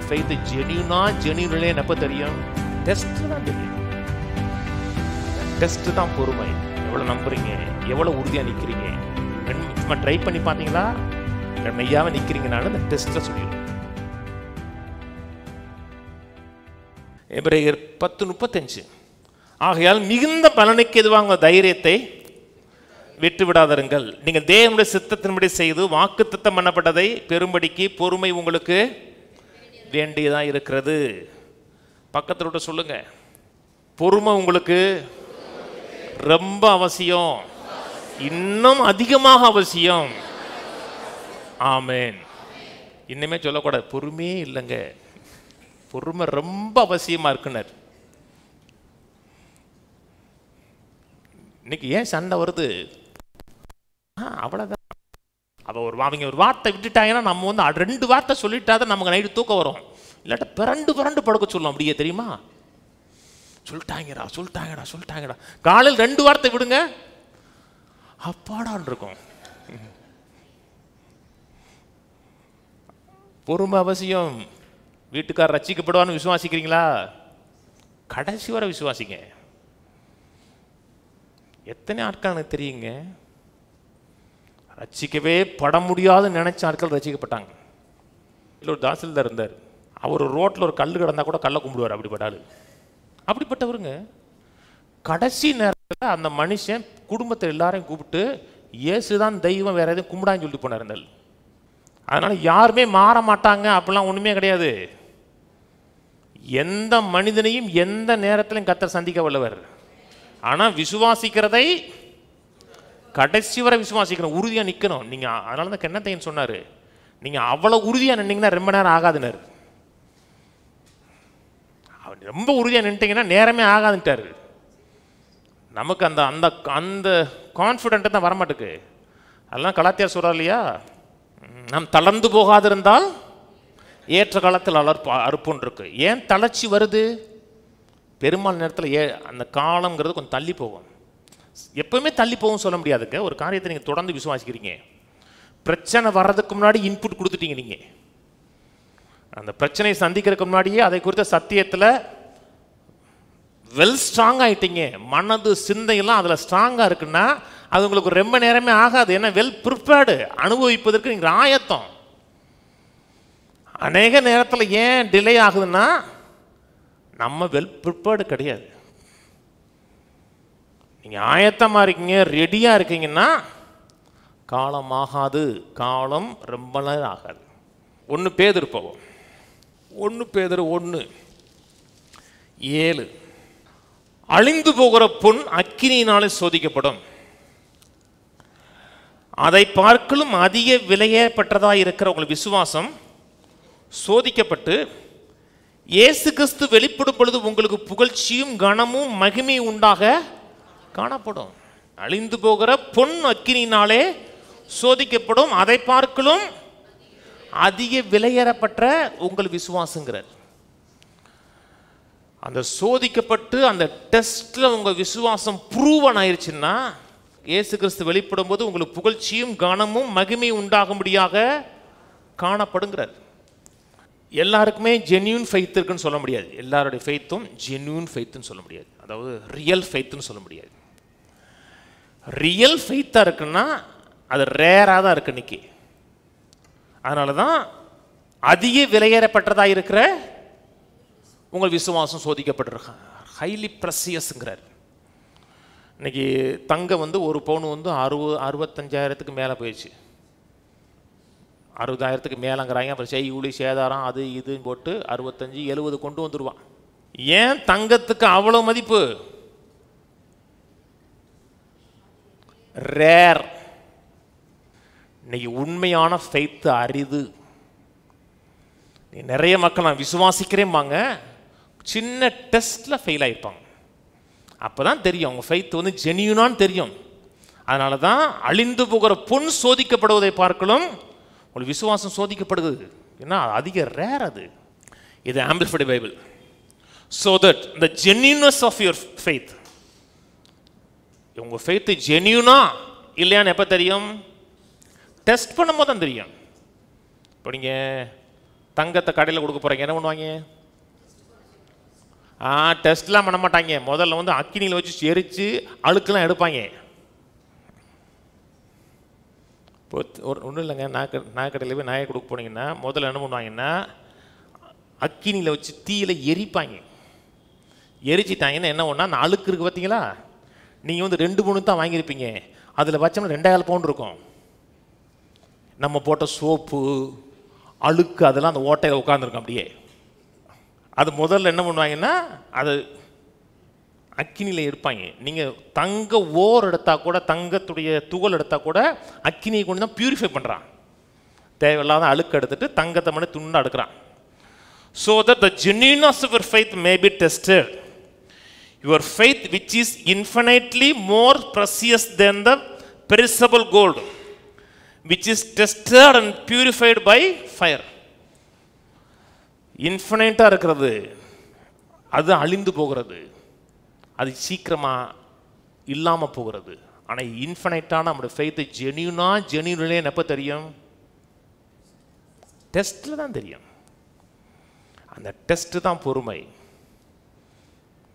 Faith ஜெனியூனா genuine இல்லைன்னு எப்ப தெரியும்? டெஸ்ட் தான் தெரியும். டெஸ்ட் தான் பொறுமை. எவ்வளவு நம்புறீங்க, எவ்வளவு உறுதியா நிக்கிறீங்க. சும்மா ட்ரை பண்ணி பாத்தீங்களா மெய்யாவே நிக்கிறீங்கனாலும் இந்த டெஸ்ட்ல சொல்லிடும். எபிரேயர் 10:35 ஆகையால் மிகுந்த பலனுக்கு எதுவாங்க தைரியத்தை விட்டு விடாதருங்கள். நீங்கள் தேவனுடைய சித்தத்தின்படி செய்து வாக்குத்தத்தம் பண்ணப்பட்டதை பெரும்படிக்கு பொறுமை உங்களுக்கு வேண்டியதா இருக்கிறது. பக்கத்துல விட்டு சொல்லுங்க, பொறுமை உங்களுக்கு ரொம்ப அவசியம், இன்னும் அதிகமாக அவசியம். ஆமென். இன்னுமே சொல்லக்கூடாது பொறுமையே இல்லைங்க, பொறுமை ரொம்ப அவசியமா இருக்குனர். இன்னைக்கு ஏன் சண்டை வருது? அவ்வளவுதான். அவங்க ஒரு வார்த்தை விட்டுட்டாங்கன்னா நம்ம வந்து 2 வார்த்தை சொல்லிட்டாதான் நமக்கு நைட்டு தூக்கம் வரும். இல்லாட்ட பிறண்டு படுக்க சொல்லும். அப்படியே தெரியுமா? சொல்லிட்டாங்கடா சொல்லிட்டாங்கடா சொல்லிட்டாங்கடா. காலையில் 2 வார்த்தை விடுங்க, அப்பாடான் இருக்கும். பொறுமை அவசியம். வீட்டுக்காரர் ரட்சிக்கப்படுவான்னு விசுவாசிக்கிறீங்களா? கடைசி வரை விசுவாசிங்க. எத்தனை ஆட்கள் எனக்கு தெரியுங்க ரட்சிக்கவே பட முடியாதுன்னு நினைச்ச ஆட்கள் ரட்சிக்கப்பட்டாங்க. இல்லை, ஒரு தாசில்தார் இருந்தார். அவர் ரோட்டில் ஒரு கல் கிடந்தா கூட கல்லை கும்பிடுவார். அப்படிப்பட்டாரு. அப்படிப்பட்டவருங்க கடைசி நேரத்தில் அந்த மனுஷன் குடும்பத்தை எல்லாரையும் கூப்பிட்டு இயேசுதான் தெய்வம், வேற எதுவும் கும்பிடான்னு சொல்லிட்டு போனார். இருந்தால் அதனால யாருமே மாற மாட்டாங்க அப்படிலாம் ஒண்ணுமே கிடையாது. எந்த மனிதனையும் எந்த நேரத்திலும் கர்த்தர் சந்திக்க வல்லவர். ஆனா விசுவாசிக்கிறதை கடைசி வரை விசுவாசிக்கணும், உறுதியா நிக்கணும் நீங்க. அதனால தான் கென்னத்தையன் சொன்னாரு, நீங்க அவ்வளவு உறுதியா நின்னீங்கன்னா ரொம்ப நேரம் ஆகாதுன்னாரு. ரொம்ப உறுதியா நின்ட்டீங்கன்னா நேரமே ஆகாதுன்ட்டாரு. நமக்கு அந்த அந்த அந்த கான்ஃபிடென்ட் தான் வரமாட்டுக்கு. அதெல்லாம் கலாத்தியார் சொல்றார் இல்லையா, நாம் தளர்ந்து போகாதிருந்தால் ஏற்ற காலத்தில் அறுப்புன்னு இருக்கு. ஏன் தளர்ச்சி வருது? பெரும்பாலும் நேரத்தில் அந்த காலங்கிறது கொஞ்சம் தள்ளி போகும். எப்பவுமே தள்ளி போகும் சொல்ல முடியாதுங்க. ஒரு காரியத்தை நீங்கள் தொடர்ந்து விசுவாசிக்கிறீங்க, பிரச்சனை வர்றதுக்கு முன்னாடி இன்புட் கொடுத்துட்டீங்க. நீங்கள் அந்த பிரச்சனையை சந்திக்கிறதுக்கு முன்னாடியே அதை குறித்த சத்தியத்தில் வெல் ஸ்ட்ராங் ஆகிட்டீங்க. மனது சிந்தையெல்லாம் அதில் ஸ்ட்ராங்காக இருக்குன்னா அது உங்களுக்கு ரொம்ப நேரமே ஆகாது. ஏன்னா வெல் ப்ரிப்பேர்டு, அனுபவிப்பதற்கு நீங்கள் ஆயத்தம். அநேக நேரத்தில் ஏன் டிலே ஆகுதுன்னா நம்ம வெல் ப்ரிப்பேர்டு கிடையாது. நீங்கள் ஆயத்தமாக இருக்கீங்க, ரெடியாக இருக்கீங்கன்னா காலம் ஆகாது, காலம் ரொம்ப நேரம் ஆகாது. 1 பேதுரு போவோம். 1 பேதுரு 1:7 அழிந்து போகிற பொன் அக்கினியினாலே சோதிக்கப்படும், அதை பார்க்கலும் அதிக விலையேற்பட்டதாக இருக்கிற உங்கள் விசுவாசம் சோதிக்கப்பட்டு இயேசு கிறிஸ்து வெளிப்படும் பொழுது உங்களுக்கு புகழ்ச்சியும் கனமும் மகிமையும் உண்டாக காணப்படும். அழிந்து போகிற பொன் அக்கினியினாலே சோதிக்கப்படும், அதை பார்க்கலும் அதிக விலையேறப்பட்ட உங்கள் விசுவாசங்கிறார். அந்த சோதிக்கப்பட்டு அந்த டெஸ்ட்ல உங்க விசுவாசம் ப்ரூவன் ஆயிருச்சுன்னா இயேசு கிறிஸ்து வெளிப்படும் போது உங்களுக்கு புகழ்ச்சியும் கனமும் மகிமையும் உண்டாகும்படியாக காணப்படுங்கிறார். எல்லாருக்குமே ஜென்யூன் ஃபெய்த் இருக்குன்னு சொல்ல முடியாது. எல்லாருடைய ஃபெய்த்தும் ஜென்யூன் ஃபெய்த்துன்னு சொல்ல முடியாது. அதாவது ரியல் ஃபெய்த்துன்னு சொல்ல முடியாது. ரியல் ஃபெய்த்தாக இருக்குன்னா அது ரேராக தான் இருக்கு இன்னைக்கு. அதனால தான் அதிக விலையேறப்பட்டதாக இருக்கிற உங்கள் விசுவாசம் சோதிக்கப்பட்டிருக்க ஹைலி ப்ரெசியஸ்ங்கிறார். இன்னைக்கு தங்கம் வந்து ஒரு பவுன் வந்து 65,000க்கு மேலே போயிடுச்சு. 60,000க்கு மேலேங்கிறாங்க. அப்புறம் செய்கூலி சேதாரம் அது இதுன்னு போட்டு 65-70 கொண்டு வந்துடுவான். ஏன் தங்கத்துக்கு அவ்வளோ மதிப்பு? ரேர். இன்னைக்கு உண்மையான ஃபெய்த் அரிது. நிறைய மக்கள் நான் விசுவாசிக்கிறேன்பாங்க, சின்ன டெஸ்ட்ல ஃபெயில் ஆயிருப்பாங்க. அப்பதான் தெரியும் அவங்க ஃபெய்த் வந்து ஜெனியூனான்னு தெரியும். அதனால தான் அழிந்து போகிற பொன் சோதிக்கப்படுவதை பார்க்கலும் ஒரு விசுவாசம் சோதிக்கப்படுது. ஏன்னா அதிக ரேர் அது. இது amplified Bible. So that the genuineness of your faith, உங்க ஃபெய்த் ஜெனியூனா இல்லையான்னு எப்போ தெரியும்? டெஸ்ட் பண்ணும்போது தான் தெரியும். இப்போ நீங்கள் தங்கத்தை கடையில் கொடுக்க போகிறீங்க, என்ன பண்ணுவாங்க? டெஸ்ட்லாம் பண்ண மாட்டாங்க. முதல்ல வந்து அக்கினியில் வச்சு எரித்து அழுக்கெல்லாம் எடுப்பாங்க. இப்போ ஒன்றும் இல்லைங்க, நாய்க்கடையில் போய் நாயை கொடுக்க போனீங்கன்னா முதல்ல என்ன பண்ணுவாங்கன்னா அக்கினியில் வச்சு தீயில் எரிப்பாங்க. எரிச்சிட்டாங்கன்னா என்ன ஒன்றா அந்த அழுக்கு இருக்குது பார்த்தீங்களா, நீங்கள் வந்து 2-3 தான் வாங்கியிருப்பீங்க, அதில் வச்சோம்னா 2000 பவுண்ட் இருக்கும். நம்ம போட்ட சோப்பு அழுக்கு அதெல்லாம் அந்த ஓட்டையில் உட்காந்துருக்கும் அப்படியே. அது முதல்ல என்ன பண்ணுவாங்கன்னா அது அக்கினியில் எடுப்பாங்க. நீங்கள் தங்க ஓர் எடுத்தால் கூட, தங்கத்துடைய துகள் எடுத்தால் கூட அக்கினியை கொண்டு தான் பியூரிஃபை பண்ணுறான். தேவையில்லாத அழுக்கு எடுத்துட்டு தங்கத்தை மட்டும் துண்டா எடுக்கிறான். So that the genuineness of your faith may be tested. Your faith which is infinitely more precious than the perishable gold, which is tested and purified by fire. இன்ஃபினைட்டாக இருக்கிறது அது அழிந்து போகிறது, அது சீக்கிரமாக இல்லாமல் போகிறது. ஆனால் இன்ஃபினைட்டான நம்மளுடைய ஃபெய்த்து ஜென்யூனிலே எப்போ தெரியும்? டெஸ்ட்டில் தான் தெரியும். அந்த டெஸ்ட்டு தான் பொறுமை.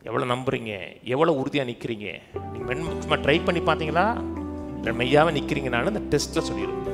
எவ்வளோ நம்புறீங்க, எவ்வளோ உறுதியாக நிற்கிறீங்க. நீங்கள் சும்மா ட்ரை பண்ணி பார்த்தீங்களா இல்லை மெய்யாவே நிற்கிறீங்கனாலும் அந்த டெஸ்ட்டில் சொல்லிடுவோம்.